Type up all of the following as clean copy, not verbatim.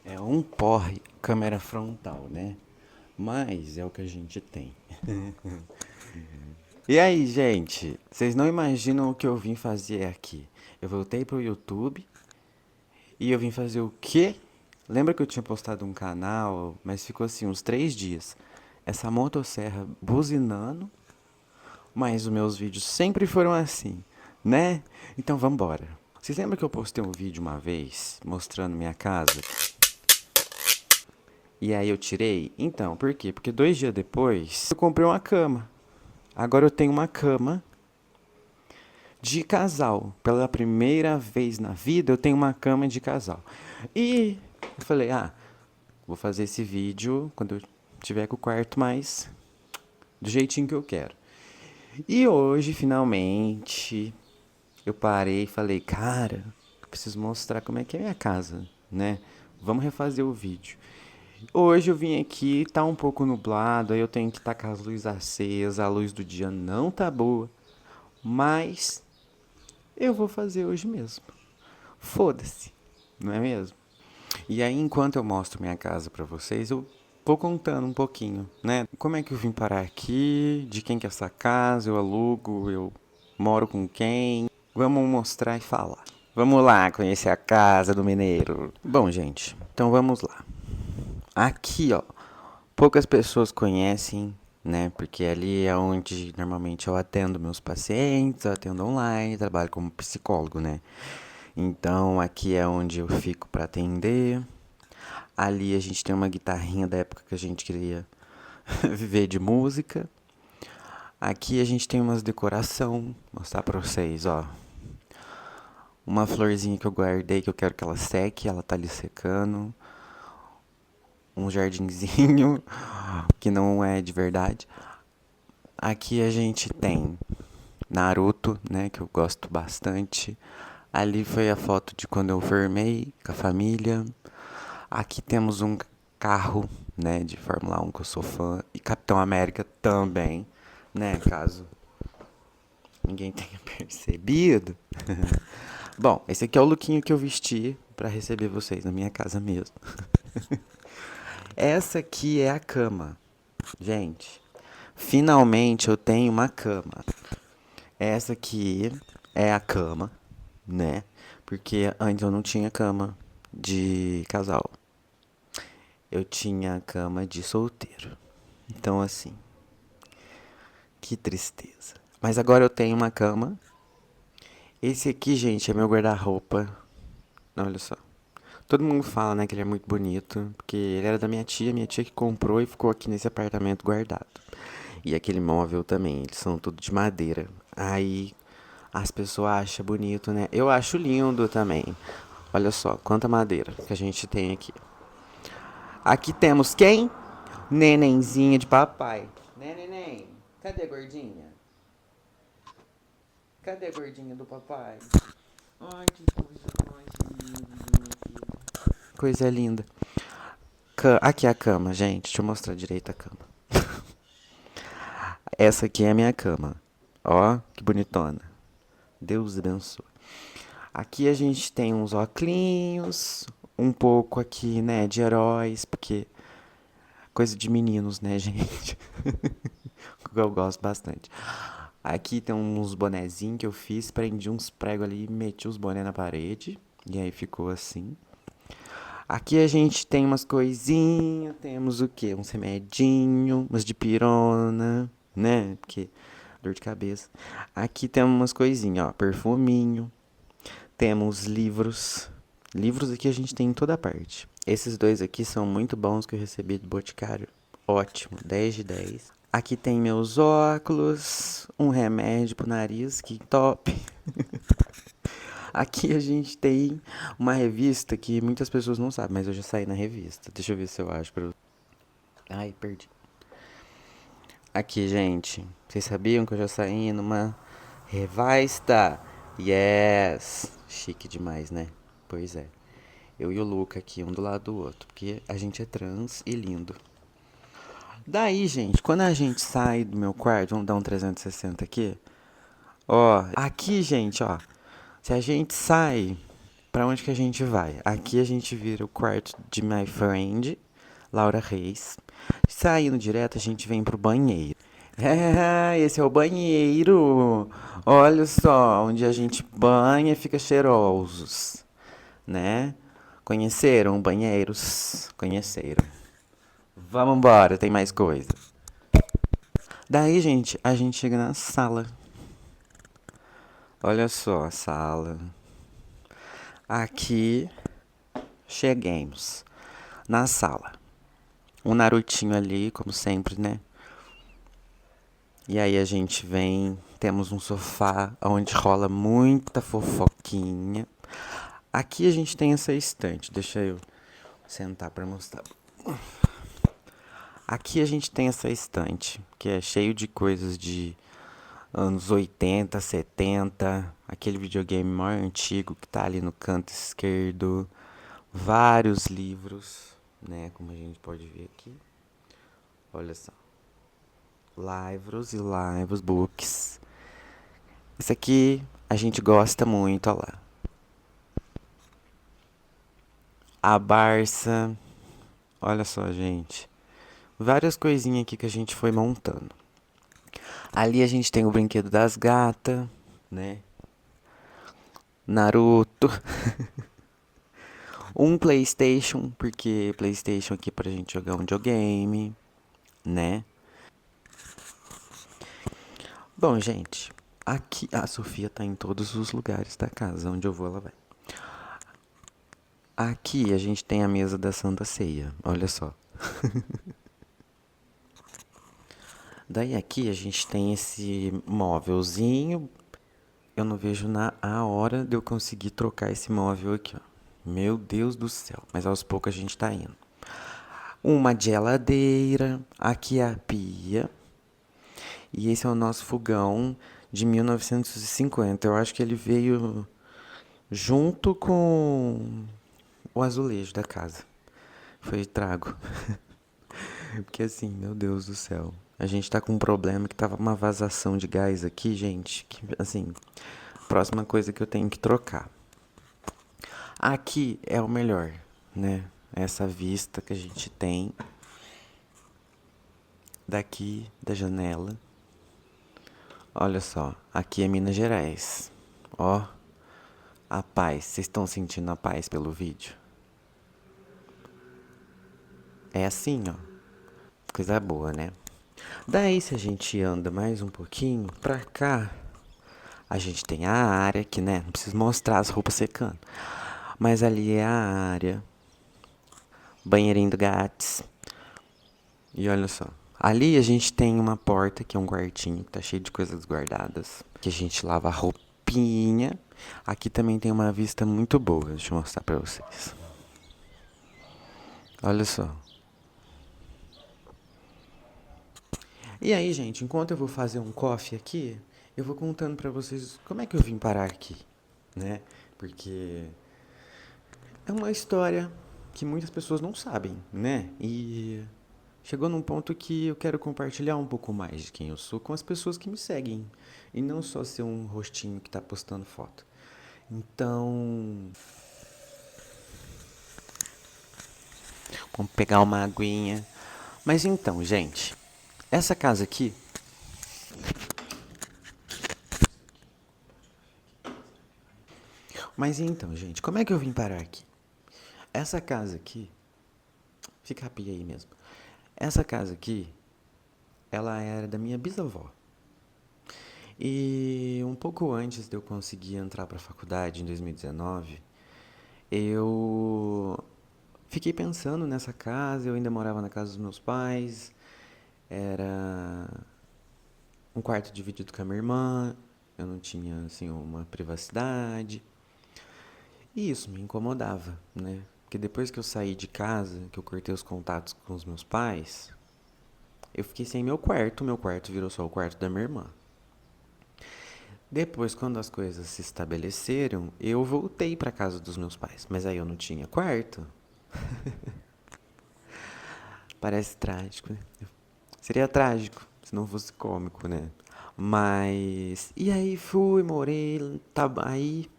É um porre câmera frontal, né? Mas é o que a gente tem. E aí, gente? Vocês não imaginam o que eu vim fazer aqui? Eu voltei pro YouTube e eu vim fazer o quê? Lembra que eu tinha postado um canal, mas ficou assim uns 3 dias. Essa motosserra buzinando, mas os meus vídeos sempre foram assim, né? Então vambora. Vocês lembram que eu postei um vídeo uma vez mostrando minha casa? E aí eu tirei? Então, por quê? Porque 2 dias depois eu comprei uma cama. Agora eu tenho uma cama de casal. Pela primeira vez na vida eu tenho uma cama de casal. E eu falei, vou fazer esse vídeo quando eu tiver com o quarto mais do jeitinho que eu quero. E hoje, finalmente, eu parei e falei, cara, eu preciso mostrar como é que é a minha casa, né? Vamos refazer o vídeo. Hoje eu vim aqui, tá um pouco nublado, aí eu tenho que estar com as luzes acesas, a luz do dia não tá boa, mas eu vou fazer hoje mesmo. Foda-se, não é mesmo? E aí, enquanto eu mostro minha casa pra vocês, eu vou contando um pouquinho, né? Como é que eu vim parar aqui, de quem que é essa casa, eu alugo, eu moro com quem. Vamos mostrar e falar. Vamos lá conhecer a casa do mineiro. Bom, gente, então vamos lá. Aqui, ó, poucas pessoas conhecem, né? Porque ali é onde normalmente eu atendo meus pacientes, eu atendo online, trabalho como psicólogo, né? Então aqui é onde eu fico para atender. Ali a gente tem uma guitarrinha da época que a gente queria viver de música. Aqui a gente tem umas decoração, mostrar para vocês, ó. Uma florzinha que eu guardei que eu quero que ela seque, ela tá ali secando. Um jardinzinho que não é de verdade. Aqui a gente tem Naruto, né, que eu gosto bastante. Ali foi a foto de quando eu formei com a família. Aqui temos um carro, né, de Fórmula 1 que eu sou fã e Capitão América também, né, caso ninguém tenha percebido. Bom, esse aqui é o lookinho que eu vesti para receber vocês na minha casa mesmo. Essa aqui é a cama. Gente, finalmente eu tenho uma cama. Essa aqui é a cama, né? Porque antes eu não tinha cama de casal. Eu tinha cama de solteiro. Então, assim, que tristeza. Mas agora eu tenho uma cama. Esse aqui, gente, é meu guarda-roupa. Olha só. Todo mundo fala, né, que ele é muito bonito, porque ele era da minha tia que comprou e ficou aqui nesse apartamento guardado. E aquele móvel também, eles são tudo de madeira. Aí as pessoas acham bonito, né? Eu acho lindo também. Olha só, quanta madeira que a gente tem aqui. Aqui temos quem? Nenenzinha de papai. Né, neném? Cadê a gordinha? Cadê a gordinha do papai? Ai, que coisa mais linda. Coisa linda. Aqui é a cama, gente. Deixa eu mostrar direito a cama. Essa aqui é a minha cama. Ó, que bonitona. Deus abençoe. Aqui a gente tem uns óculos, um pouco aqui, né, de heróis, porque coisa de meninos, né, gente? Eu gosto bastante. Aqui tem uns bonezinhos que eu fiz, prendi uns pregos ali, meti os bonés na parede, e aí ficou assim. Aqui a gente tem umas coisinhas, temos o quê? Uns remedinhos, umas dipirona, né? Porque dor de cabeça. Aqui temos umas coisinhas, ó, perfuminho. Temos livros. Livros aqui a gente tem em toda parte. Esses dois aqui são muito bons que eu recebi do Boticário. Ótimo, 10 de 10. Aqui tem meus óculos, um remédio pro nariz, que top. Aqui a gente tem uma revista que muitas pessoas não sabem, mas eu já saí na revista. Deixa eu ver se eu acho pra... Ai, perdi. Aqui, gente. Vocês sabiam que eu já saí numa revista? Yes! Chique demais, né? Pois é. Eu e o Luca aqui, um do lado do outro. Porque a gente é trans e lindo. Daí, gente, quando a gente sai do meu quarto, vamos dar um 360 aqui. Ó, aqui, gente, ó. Se a gente sai Pra onde que a gente vai? Aqui a gente vira o quarto de my friend, Laura Reis. Saindo direto, a gente vem pro banheiro. É, esse é o banheiro. Olha só, onde a gente banha e fica cheirosos, né? Conheceram banheiros? Conheceram. Vamos embora, tem mais coisa. Daí, gente, a gente chega na sala. Olha só a sala. Aqui cheguemos na sala. Um Narutinho ali, como sempre, né? E aí a gente vem, temos um sofá onde rola muita fofoquinha. Aqui a gente tem essa estante, deixa eu sentar pra mostrar. Aqui a gente tem essa estante, que é cheio de coisas de anos 80, 70, aquele videogame mais antigo que tá ali no canto esquerdo, vários livros, né, como a gente pode ver aqui. Olha só. Livros e livros, books. Esse aqui a gente gosta muito, olha lá. A Barça. Olha só, gente. Várias coisinhas aqui que a gente foi montando. Ali a gente tem o brinquedo das gatas, né? Naruto. Um PlayStation, porque PlayStation aqui pra gente jogar um videogame, né? Bom, gente, aqui a Sofia tá em todos os lugares da casa. Onde eu vou, ela vai. Aqui a gente tem a mesa da Santa Ceia, olha só. Daí aqui a gente tem esse móvelzinho. Eu não vejo a hora de eu conseguir trocar esse móvel aqui, ó. Meu Deus do céu. Mas aos poucos a gente tá indo. Uma geladeira. Aqui é a pia. E esse é o nosso fogão de 1950. Eu acho que ele veio junto com o azulejo da casa. Foi trago. Porque assim, meu Deus do céu. A gente tá com um problema que tava uma vazação de gás aqui, gente. Que, assim, próxima coisa que eu tenho que trocar. Aqui é o melhor, né? Essa vista que a gente tem daqui da janela. Olha só, aqui é Minas Gerais. Ó, a paz. Vocês estão sentindo a paz pelo vídeo? É assim, ó. Coisa boa, né? Daí, se a gente anda mais um pouquinho pra cá, a gente tem a área que, né? Não preciso mostrar as roupas secando. Mas ali é a área. Banheirinho do Gats. E olha só. Ali a gente tem uma porta, que é um quartinho, que tá cheio de coisas guardadas. Que a gente lava a roupinha. Aqui também tem uma vista muito boa. Deixa eu mostrar pra vocês. Olha só. E aí, gente, enquanto eu vou fazer um coffee aqui, eu vou contando pra vocês como é que eu vim parar aqui, né? Porque é uma história que muitas pessoas não sabem, né? E chegou num ponto que eu quero compartilhar um pouco mais de quem eu sou com as pessoas que me seguem. E não só ser um rostinho que tá postando foto. Então, vamos pegar uma aguinha. Mas então, gente, essa casa aqui. Mas então, gente, como é que eu vim parar aqui? Essa casa aqui. Fica a pia aí mesmo. Essa casa aqui, ela era da minha bisavó. E um pouco antes de eu conseguir entrar para a faculdade, em 2019, eu fiquei pensando nessa casa. Eu ainda morava na casa dos meus pais. Era um quarto dividido com a minha irmã. Eu não tinha, assim, uma privacidade. E isso me incomodava, né? Porque depois que eu saí de casa, que eu cortei os contatos com os meus pais, eu fiquei sem meu quarto virou só o quarto da minha irmã. Depois, quando as coisas se estabeleceram, eu voltei para casa dos meus pais, mas aí eu não tinha quarto. Parece trágico, né? Seria trágico se não fosse cômico, né? Mas e aí fui, morei, tá aí.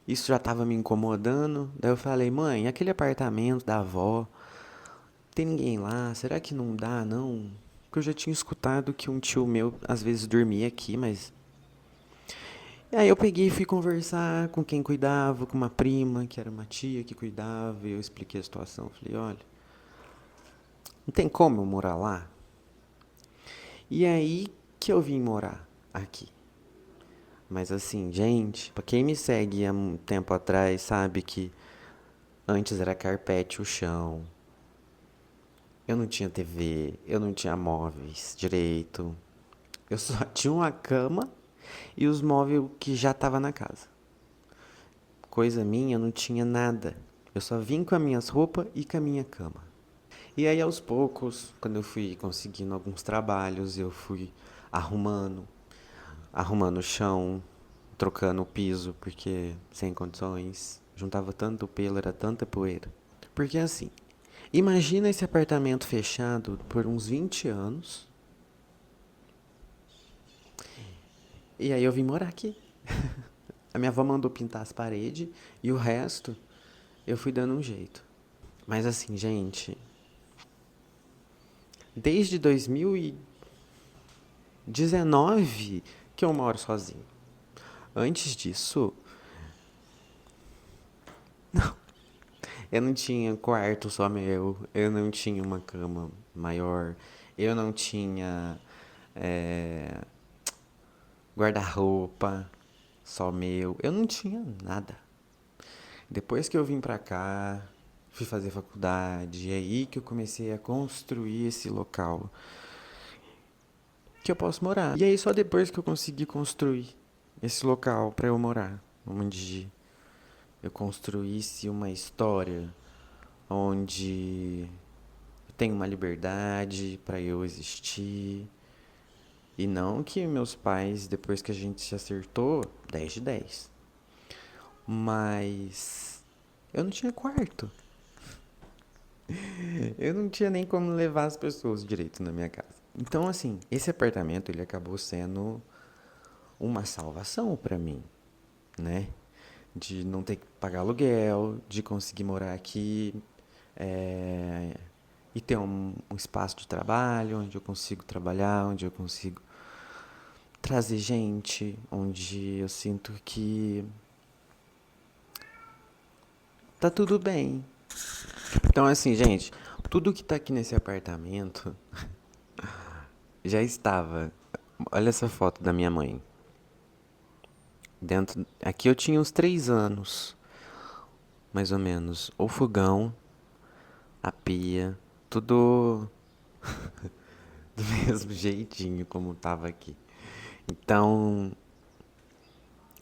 Isso já tava me incomodando. Daí eu falei, mãe, aquele apartamento da avó, tem ninguém lá? Será que não dá, não? Porque eu já tinha escutado que um tio meu às vezes dormia aqui, mas. E aí eu peguei e fui conversar com quem cuidava, com uma prima, que era uma tia que cuidava, e eu expliquei a situação. Falei, olha, não tem como eu morar lá? E aí que eu vim morar aqui. Mas assim, gente, pra quem me segue há um tempo atrás, sabe que antes era carpete o chão. Eu não tinha TV, eu não tinha móveis direito. Eu só tinha uma cama e os móveis que já tava na casa. Coisa minha, eu não tinha nada. Eu só vim com as minhas roupas e com a minha cama. E aí aos poucos, quando eu fui conseguindo alguns trabalhos, eu fui arrumando, arrumando o chão, trocando o piso, porque sem condições, juntava tanto pelo, era tanta poeira. Porque assim, imagina esse apartamento fechado por uns 20 anos, e aí eu vim morar aqui. A minha avó mandou pintar as paredes e o resto eu fui dando um jeito. Mas assim, gente, desde 2019 que eu moro sozinho. Antes disso, eu não tinha quarto só meu, eu não tinha uma cama maior, eu não tinha é, guarda-roupa só meu, eu não tinha nada. Depois que eu vim pra cá, fui fazer faculdade, é aí que eu comecei a construir esse local que eu posso morar. E aí só depois que eu consegui construir esse local pra eu morar, onde eu construísse uma história, onde eu tenho uma liberdade pra eu existir. E não que meus pais, depois que a gente se acertou, 10 de 10. Mas eu não tinha quarto. Eu não tinha nem como levar as pessoas direito na minha casa. Então, assim, esse apartamento ele acabou sendo uma salvação pra mim, né? De não ter que pagar aluguel, de conseguir morar aqui é, e ter um espaço de trabalho onde eu consigo trabalhar, onde eu consigo trazer gente, onde eu sinto que tá tudo bem. Então, assim, gente, tudo que tá aqui nesse apartamento já estava. Olha essa foto da minha mãe. Dentro, aqui eu tinha uns 3 anos, mais ou menos. O fogão, a pia, tudo do mesmo jeitinho como tava aqui. Então,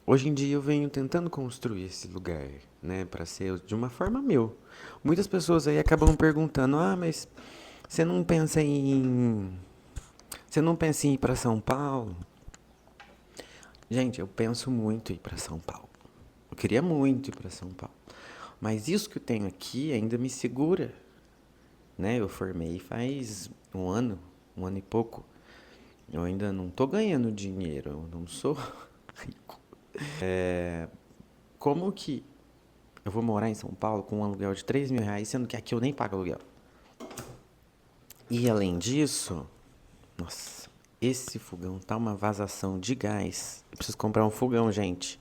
hoje em dia eu venho tentando construir esse lugar, né, para ser de uma forma meu. Muitas pessoas aí acabam perguntando: "Ah, mas você não pensa em você não pensa em ir para São Paulo?" Gente, eu penso muito em ir para São Paulo. Eu queria muito ir para São Paulo. Mas isso que eu tenho aqui ainda me segura, né? Eu formei faz um ano e pouco. Eu ainda não tô ganhando dinheiro, eu não sou rico. Como que eu vou morar em São Paulo com um aluguel de R$ 3.000, sendo que aqui eu nem pago aluguel? E além disso, nossa, esse fogão tá uma vazação de gás. Eu preciso comprar um fogão, gente.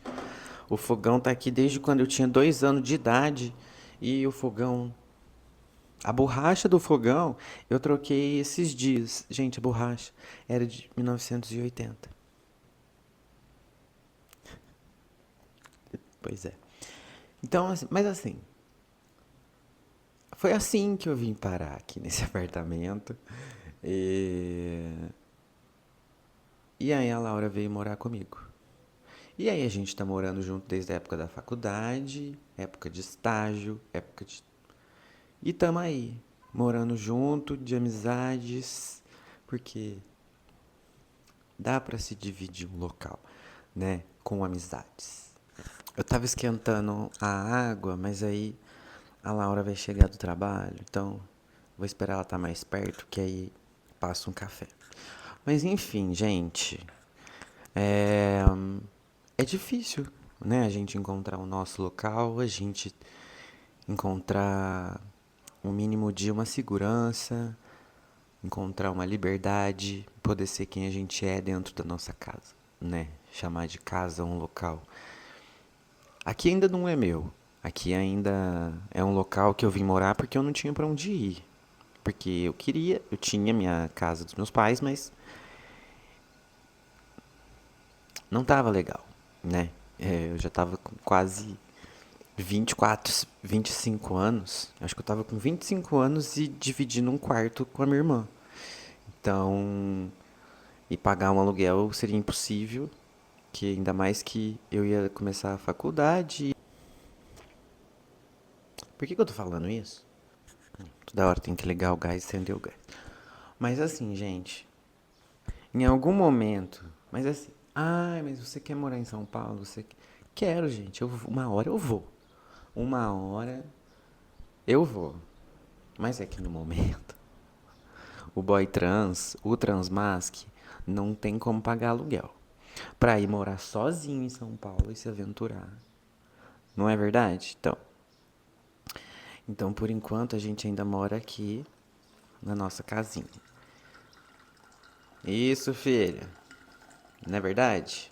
O fogão tá aqui desde quando eu tinha 2 anos de idade. E o fogão. A borracha do fogão eu troquei esses dias. Gente, a borracha era de 1980. Pois é. Então, mas assim, foi assim que eu vim parar aqui nesse apartamento. E, e aí a Laura veio morar comigo. E aí a gente tá morando junto desde a época da faculdade, época de estágio, época de. E tamo aí, morando junto, de amizades, porque dá pra se dividir um local, né, com amizades. Eu tava esquentando a água, mas aí a Laura vai chegar do trabalho, então vou esperar ela estar mais perto, que aí passo um café. Mas enfim, gente, é, é difícil. né? A gente encontrar o nosso local, a gente encontrar um mínimo de uma segurança, encontrar uma liberdade, poder ser quem a gente é dentro da nossa casa, né? Chamar de casa um local. Aqui ainda não é meu. Aqui ainda é um local que eu vim morar porque eu não tinha pra onde ir. Porque eu tinha minha casa dos meus pais, mas não tava legal, né? Eu já tava com quase 24, 25 anos. Acho que eu tava com 25 anos e dividindo um quarto com a minha irmã. Então, e pagar um aluguel seria impossível, que ainda mais que eu ia começar a faculdade. Por que eu tô falando isso? Toda hora tem que ligar o gás e acender o gás. Mas assim, gente, em algum momento, mas assim, ai, mas você quer morar em São Paulo? Quero, gente. Uma hora eu vou. Uma hora eu vou. Mas é que no momento, o boy trans, o transmasc, não tem como pagar aluguel. Pra ir morar sozinho em São Paulo e se aventurar. Não é verdade? Então, por enquanto, a gente ainda mora aqui na nossa casinha. Isso, filha. Não é verdade?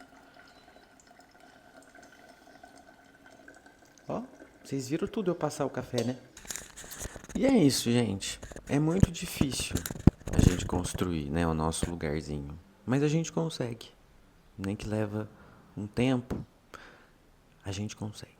Ó, vocês viram tudo eu passar o café, né? E é isso, gente. É muito difícil a gente construir, né, o nosso lugarzinho. Mas a gente consegue. Nem que leva um tempo, a gente consegue.